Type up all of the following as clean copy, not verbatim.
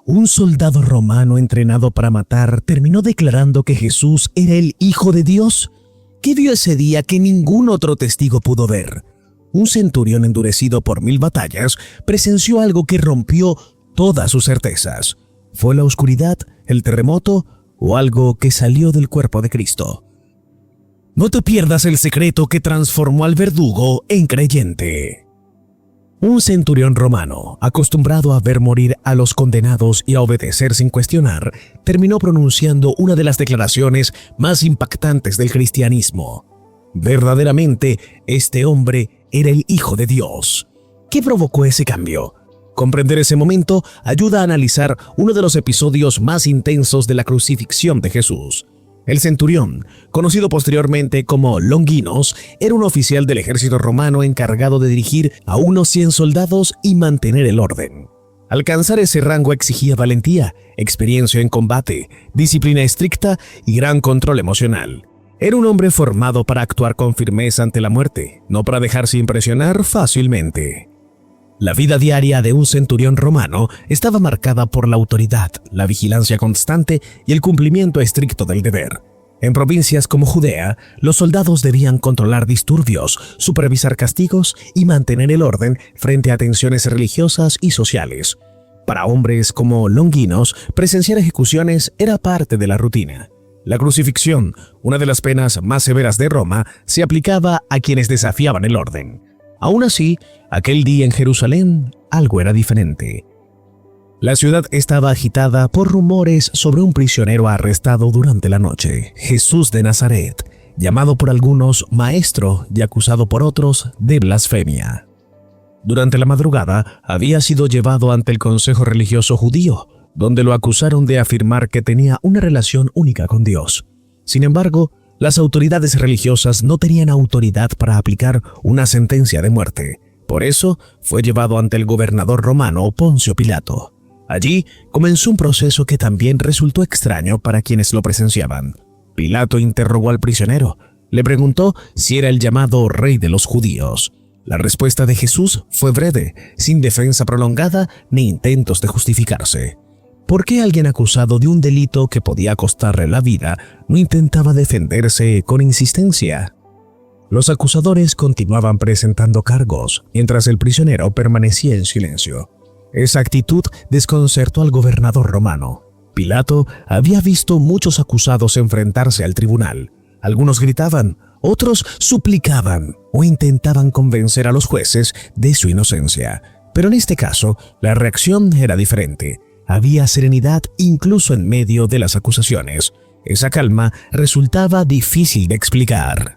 un soldado romano entrenado para matar terminó declarando que Jesús era el Hijo de Dios. ¿Qué vio ese día que ningún otro testigo pudo ver? Un centurión endurecido por 1000 batallas presenció algo que rompió todas sus certezas. ¿Fue la oscuridad, el terremoto o algo que salió del cuerpo de Cristo? No te pierdas el secreto que transformó al verdugo en creyente. Un centurión romano, acostumbrado a ver morir a los condenados y a obedecer sin cuestionar, terminó pronunciando una de las declaraciones más impactantes del cristianismo. Verdaderamente, este hombre era el Hijo de Dios. ¿Qué provocó ese cambio? Comprender ese momento ayuda a analizar uno de los episodios más intensos de la crucifixión de Jesús. El centurión, conocido posteriormente como Longinos, era un oficial del ejército romano encargado de dirigir a unos 100 soldados y mantener el orden. Alcanzar ese rango exigía valentía, experiencia en combate, disciplina estricta y gran control emocional. Era un hombre formado para actuar con firmeza ante la muerte, no para dejarse impresionar fácilmente. La vida diaria de un centurión romano estaba marcada por la autoridad, la vigilancia constante y el cumplimiento estricto del deber. En provincias como Judea, los soldados debían controlar disturbios, supervisar castigos y mantener el orden frente a tensiones religiosas y sociales. Para hombres como Longinos, presenciar ejecuciones era parte de la rutina. La crucifixión, una de las penas más severas de Roma, se aplicaba a quienes desafiaban el orden. Aún así, aquel día en Jerusalén, algo era diferente. La ciudad estaba agitada por rumores sobre un prisionero arrestado durante la noche, Jesús de Nazaret, llamado por algunos maestro y acusado por otros de blasfemia. Durante la madrugada, había sido llevado ante el consejo religioso judío, donde lo acusaron de afirmar que tenía una relación única con Dios. Sin embargo, las autoridades religiosas no tenían autoridad para aplicar una sentencia de muerte. Por eso, fue llevado ante el gobernador romano Poncio Pilato. Allí comenzó un proceso que también resultó extraño para quienes lo presenciaban. Pilato interrogó al prisionero. Le preguntó si era el llamado Rey de los Judíos. La respuesta de Jesús fue breve, sin defensa prolongada ni intentos de justificarse. ¿Por qué alguien acusado de un delito que podía costarle la vida no intentaba defenderse con insistencia? Los acusadores continuaban presentando cargos, mientras el prisionero permanecía en silencio. Esa actitud desconcertó al gobernador romano. Pilato había visto muchos acusados enfrentarse al tribunal. Algunos gritaban, otros suplicaban o intentaban convencer a los jueces de su inocencia. Pero en este caso, la reacción era diferente. Había serenidad incluso en medio de las acusaciones. Esa calma resultaba difícil de explicar.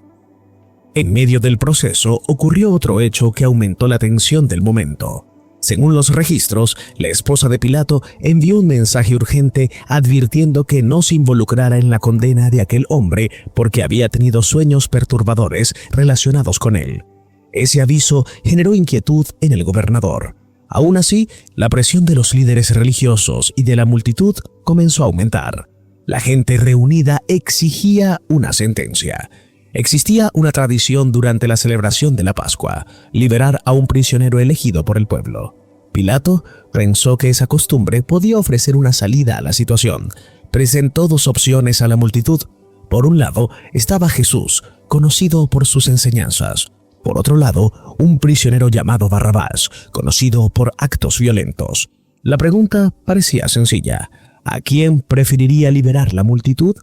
En medio del proceso ocurrió otro hecho que aumentó la tensión del momento. Según los registros, la esposa de Pilato envió un mensaje urgente advirtiendo que no se involucrara en la condena de aquel hombre porque había tenido sueños perturbadores relacionados con él. Ese aviso generó inquietud en el gobernador. Aún así, la presión de los líderes religiosos y de la multitud comenzó a aumentar. La gente reunida exigía una sentencia. Existía una tradición durante la celebración de la Pascua, liberar a un prisionero elegido por el pueblo. Pilato pensó que esa costumbre podía ofrecer una salida a la situación. Presentó dos opciones a la multitud. Por un lado, estaba Jesús, conocido por sus enseñanzas. Por otro lado, un prisionero llamado Barrabás, conocido por actos violentos. La pregunta parecía sencilla. ¿A quién preferiría liberar la multitud?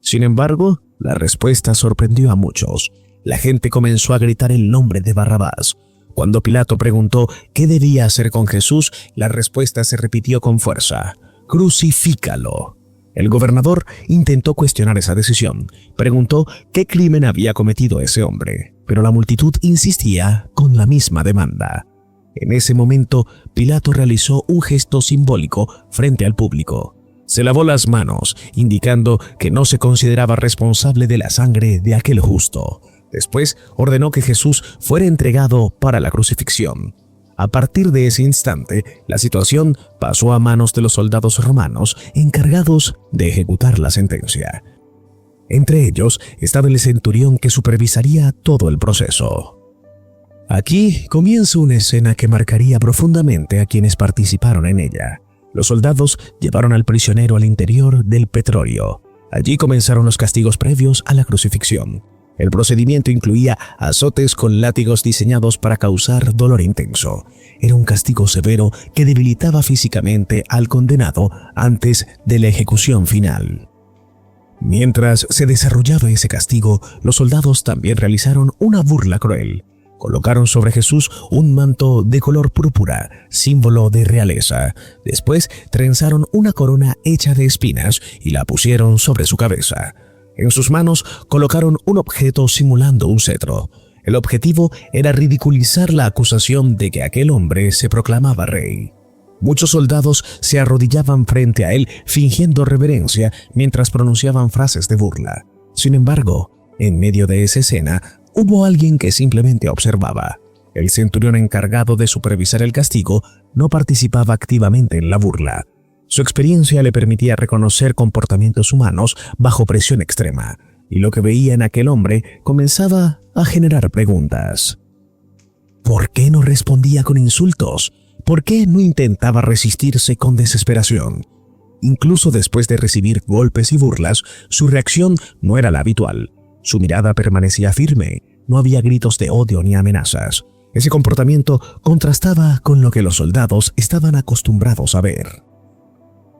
Sin embargo, la respuesta sorprendió a muchos. La gente comenzó a gritar el nombre de Barrabás. Cuando Pilato preguntó qué debía hacer con Jesús, la respuesta se repitió con fuerza: «Crucifícalo». El gobernador intentó cuestionar esa decisión. Preguntó qué crimen había cometido ese hombre, pero la multitud insistía con la misma demanda. En ese momento, Pilato realizó un gesto simbólico frente al público. Se lavó las manos, indicando que no se consideraba responsable de la sangre de aquel justo. Después ordenó que Jesús fuera entregado para la crucifixión. A partir de ese instante, la situación pasó a manos de los soldados romanos encargados de ejecutar la sentencia. Entre ellos estaba el centurión que supervisaría todo el proceso. Aquí comienza una escena que marcaría profundamente a quienes participaron en ella. Los soldados llevaron al prisionero al interior del pretorio. Allí comenzaron los castigos previos a la crucifixión. El procedimiento incluía azotes con látigos diseñados para causar dolor intenso. Era un castigo severo que debilitaba físicamente al condenado antes de la ejecución final. Mientras se desarrollaba ese castigo, los soldados también realizaron una burla cruel. Colocaron sobre Jesús un manto de color púrpura, símbolo de realeza. Después trenzaron una corona hecha de espinas y la pusieron sobre su cabeza. En sus manos colocaron un objeto simulando un cetro. El objetivo era ridiculizar la acusación de que aquel hombre se proclamaba rey. Muchos soldados se arrodillaban frente a él fingiendo reverencia mientras pronunciaban frases de burla. Sin embargo, en medio de esa escena, hubo alguien que simplemente observaba. El centurión encargado de supervisar el castigo no participaba activamente en la burla. Su experiencia le permitía reconocer comportamientos humanos bajo presión extrema, y lo que veía en aquel hombre comenzaba a generar preguntas. ¿Por qué no respondía con insultos? ¿Por qué no intentaba resistirse con desesperación? Incluso después de recibir golpes y burlas, su reacción no era la habitual. Su mirada permanecía firme, no había gritos de odio ni amenazas. Ese comportamiento contrastaba con lo que los soldados estaban acostumbrados a ver.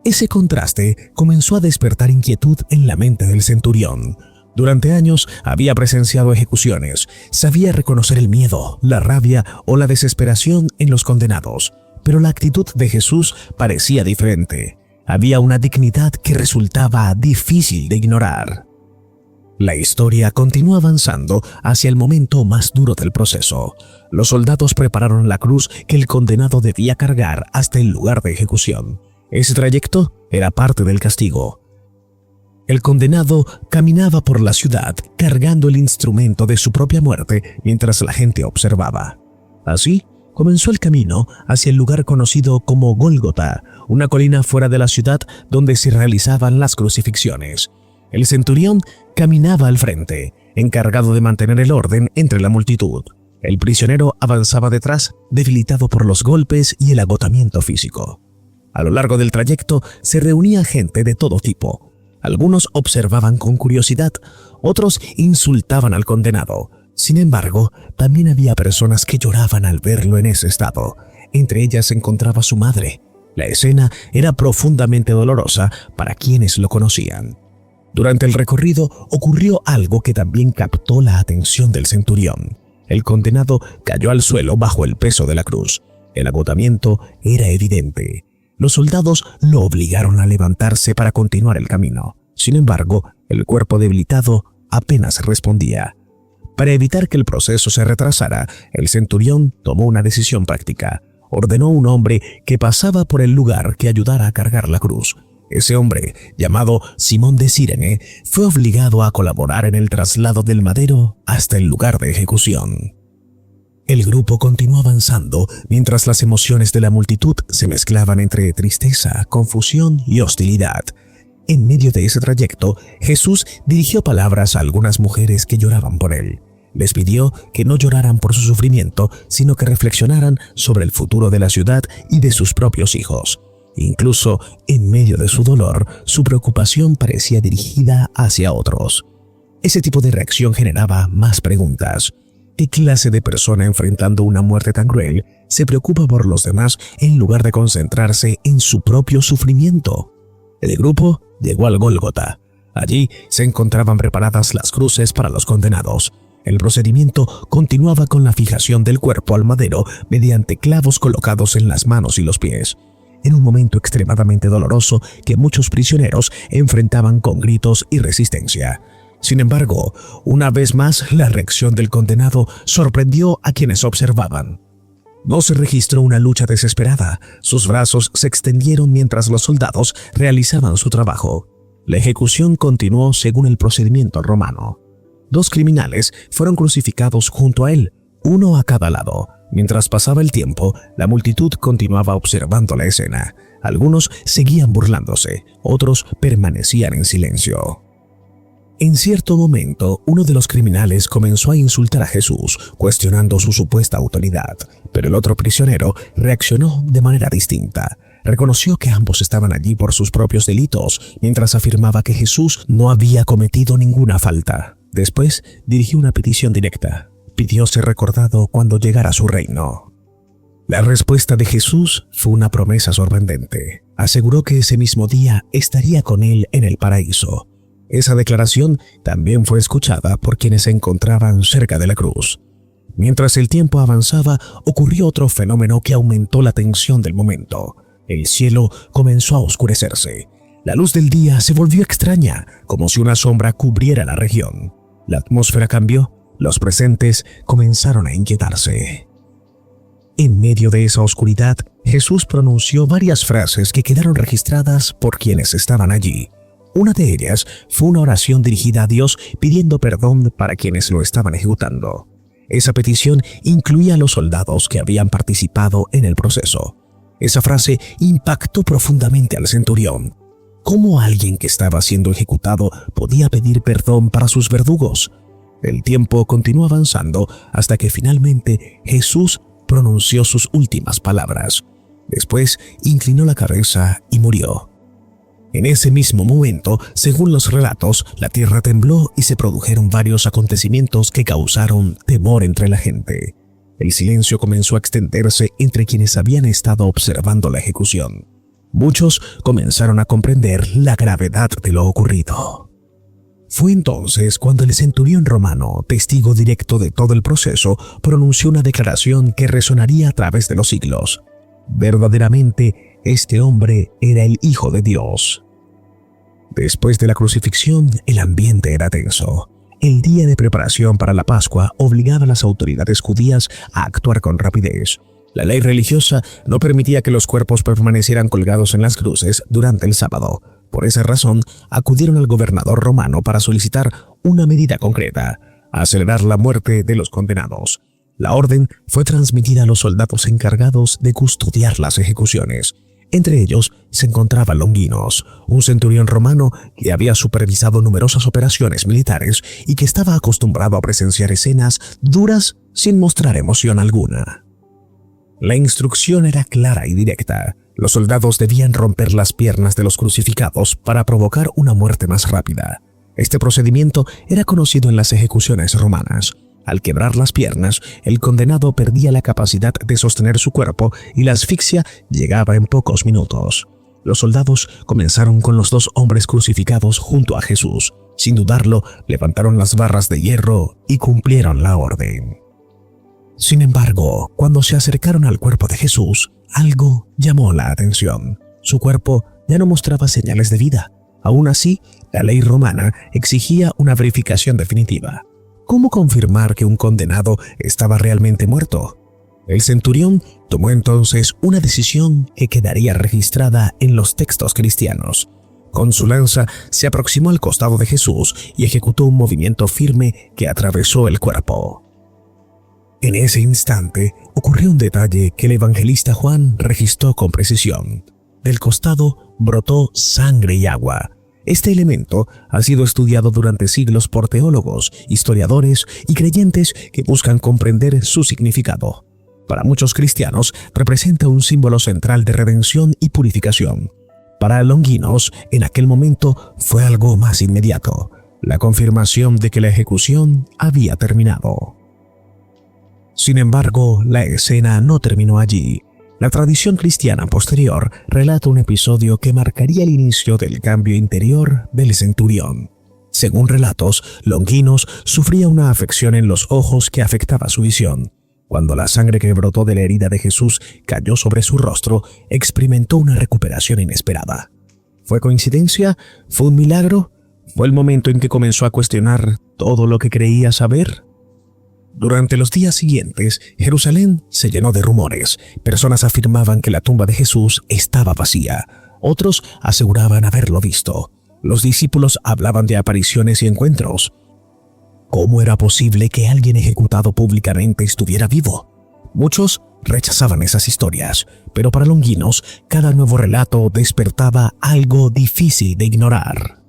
Ese contraste comenzó a despertar inquietud en la mente del centurión. Durante años había presenciado ejecuciones, sabía reconocer el miedo, la rabia o la desesperación en los condenados, pero la actitud de Jesús parecía diferente. Había una dignidad que resultaba difícil de ignorar. La historia continuó avanzando hacia el momento más duro del proceso. Los soldados prepararon la cruz que el condenado debía cargar hasta el lugar de ejecución. Ese trayecto era parte del castigo. El condenado caminaba por la ciudad cargando el instrumento de su propia muerte mientras la gente observaba. Así comenzó el camino hacia el lugar conocido como Gólgota, una colina fuera de la ciudad donde se realizaban las crucifixiones. El centurión caminaba al frente, encargado de mantener el orden entre la multitud. El prisionero avanzaba detrás, debilitado por los golpes y el agotamiento físico. A lo largo del trayecto se reunía gente de todo tipo. Algunos observaban con curiosidad, otros insultaban al condenado. Sin embargo, también había personas que lloraban al verlo en ese estado. Entre ellas se encontraba su madre. La escena era profundamente dolorosa para quienes lo conocían. Durante el recorrido ocurrió algo que también captó la atención del centurión. El condenado cayó al suelo bajo el peso de la cruz. El agotamiento era evidente. Los soldados lo obligaron a levantarse para continuar el camino. Sin embargo, el cuerpo debilitado apenas respondía. Para evitar que el proceso se retrasara, el centurión tomó una decisión práctica. Ordenó a un hombre que pasaba por el lugar que ayudara a cargar la cruz. Ese hombre, llamado Simón de Cirene, fue obligado a colaborar en el traslado del madero hasta el lugar de ejecución. El grupo continuó avanzando mientras las emociones de la multitud se mezclaban entre tristeza, confusión y hostilidad. En medio de ese trayecto, Jesús dirigió palabras a algunas mujeres que lloraban por él. Les pidió que no lloraran por su sufrimiento, sino que reflexionaran sobre el futuro de la ciudad y de sus propios hijos. Incluso en medio de su dolor, su preocupación parecía dirigida hacia otros. Ese tipo de reacción generaba más preguntas. ¿Qué clase de persona enfrentando una muerte tan cruel se preocupa por los demás en lugar de concentrarse en su propio sufrimiento? El grupo llegó al Gólgota. Allí se encontraban preparadas las cruces para los condenados. El procedimiento continuaba con la fijación del cuerpo al madero mediante clavos colocados en las manos y los pies. En un momento extremadamente doloroso que muchos prisioneros enfrentaban con gritos y resistencia. Sin embargo, una vez más la reacción del condenado sorprendió a quienes observaban. No se registró una lucha desesperada. Sus brazos se extendieron mientras los soldados realizaban su trabajo. La ejecución continuó según el procedimiento romano. 2 criminales fueron crucificados junto a él, uno a cada lado. Mientras pasaba el tiempo, la multitud continuaba observando la escena. Algunos seguían burlándose, otros permanecían en silencio. En cierto momento, uno de los criminales comenzó a insultar a Jesús, cuestionando su supuesta autoridad, pero el otro prisionero reaccionó de manera distinta. Reconoció que ambos estaban allí por sus propios delitos, mientras afirmaba que Jesús no había cometido ninguna falta. Después dirigió una petición directa. Pidió ser recordado cuando llegara su reino. La respuesta de Jesús fue una promesa sorprendente. Aseguró que ese mismo día estaría con él en el paraíso. Esa declaración también fue escuchada por quienes se encontraban cerca de la cruz. Mientras el tiempo avanzaba, ocurrió otro fenómeno que aumentó la tensión del momento. El cielo comenzó a oscurecerse. La luz del día se volvió extraña, como si una sombra cubriera la región. La atmósfera cambió. Los presentes comenzaron a inquietarse. En medio de esa oscuridad, Jesús pronunció varias frases que quedaron registradas por quienes estaban allí. Una de ellas fue una oración dirigida a Dios pidiendo perdón para quienes lo estaban ejecutando. Esa petición incluía a los soldados que habían participado en el proceso. Esa frase impactó profundamente al centurión. ¿Cómo alguien que estaba siendo ejecutado podía pedir perdón para sus verdugos? El tiempo continuó avanzando hasta que finalmente Jesús pronunció sus últimas palabras. Después inclinó la cabeza y murió. En ese mismo momento, según los relatos, la tierra tembló y se produjeron varios acontecimientos que causaron temor entre la gente. El silencio comenzó a extenderse entre quienes habían estado observando la ejecución. Muchos comenzaron a comprender la gravedad de lo ocurrido. Fue entonces cuando el centurión romano, testigo directo de todo el proceso, pronunció una declaración que resonaría a través de los siglos. Verdaderamente, este hombre era el Hijo de Dios. Después de la crucifixión, el ambiente era tenso. El día de preparación para la Pascua obligaba a las autoridades judías a actuar con rapidez. La ley religiosa no permitía que los cuerpos permanecieran colgados en las cruces durante el sábado. Por esa razón, acudieron al gobernador romano para solicitar una medida concreta: acelerar la muerte de los condenados. La orden fue transmitida a los soldados encargados de custodiar las ejecuciones. Entre ellos se encontraba Longinos, un centurión romano que había supervisado numerosas operaciones militares y que estaba acostumbrado a presenciar escenas duras sin mostrar emoción alguna. La instrucción era clara y directa. Los soldados debían romper las piernas de los crucificados para provocar una muerte más rápida. Este procedimiento era conocido en las ejecuciones romanas. Al quebrar las piernas, el condenado perdía la capacidad de sostener su cuerpo y la asfixia llegaba en pocos minutos. Los soldados comenzaron con los 2 hombres crucificados junto a Jesús. Sin dudarlo, levantaron las barras de hierro y cumplieron la orden. Sin embargo, cuando se acercaron al cuerpo de Jesús, algo llamó la atención. Su cuerpo ya no mostraba señales de vida. Aún así, la ley romana exigía una verificación definitiva. ¿Cómo confirmar que un condenado estaba realmente muerto? El centurión tomó entonces una decisión que quedaría registrada en los textos cristianos. Con su lanza se aproximó al costado de Jesús y ejecutó un movimiento firme que atravesó el cuerpo. En ese instante ocurrió un detalle que el evangelista Juan registró con precisión. Del costado brotó sangre y agua. Este elemento ha sido estudiado durante siglos por teólogos, historiadores y creyentes que buscan comprender su significado. Para muchos cristianos representa un símbolo central de redención y purificación. Para Longinos, en aquel momento fue algo más inmediato: la confirmación de que la ejecución había terminado. Sin embargo, la escena no terminó allí. La tradición cristiana posterior relata un episodio que marcaría el inicio del cambio interior del centurión. Según relatos, Longinos sufría una afección en los ojos que afectaba su visión. Cuando la sangre que brotó de la herida de Jesús cayó sobre su rostro, experimentó una recuperación inesperada. ¿Fue coincidencia? ¿Fue un milagro? ¿Fue el momento en que comenzó a cuestionar todo lo que creía saber? Durante los días siguientes, Jerusalén se llenó de rumores. Personas afirmaban que la tumba de Jesús estaba vacía. Otros aseguraban haberlo visto. Los discípulos hablaban de apariciones y encuentros. ¿Cómo era posible que alguien ejecutado públicamente estuviera vivo? Muchos rechazaban esas historias, pero para Longinos, cada nuevo relato despertaba algo difícil de ignorar.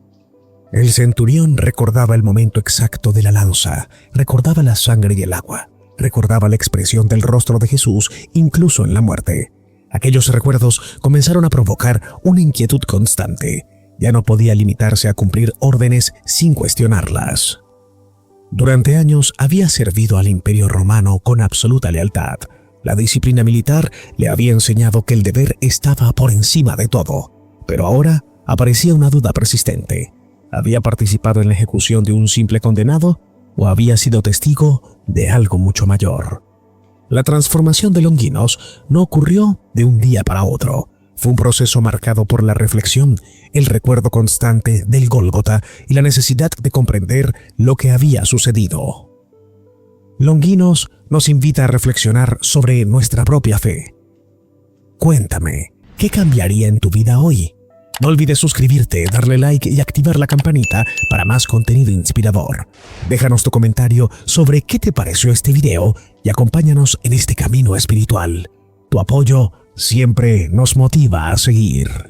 El centurión recordaba el momento exacto de la lanza, recordaba la sangre y el agua, recordaba la expresión del rostro de Jesús incluso en la muerte. Aquellos recuerdos comenzaron a provocar una inquietud constante. Ya no podía limitarse a cumplir órdenes sin cuestionarlas. Durante años había servido al Imperio Romano con absoluta lealtad. La disciplina militar le había enseñado que el deber estaba por encima de todo. Pero ahora aparecía una duda persistente. ¿Había participado en la ejecución de un simple condenado o había sido testigo de algo mucho mayor? La transformación de Longinos no ocurrió de un día para otro. Fue un proceso marcado por la reflexión, el recuerdo constante del Gólgota y la necesidad de comprender lo que había sucedido. Longinos nos invita a reflexionar sobre nuestra propia fe. Cuéntame, ¿qué cambiaría en tu vida hoy? No olvides suscribirte, darle like y activar la campanita para más contenido inspirador. Déjanos tu comentario sobre qué te pareció este video y acompáñanos en este camino espiritual. Tu apoyo siempre nos motiva a seguir.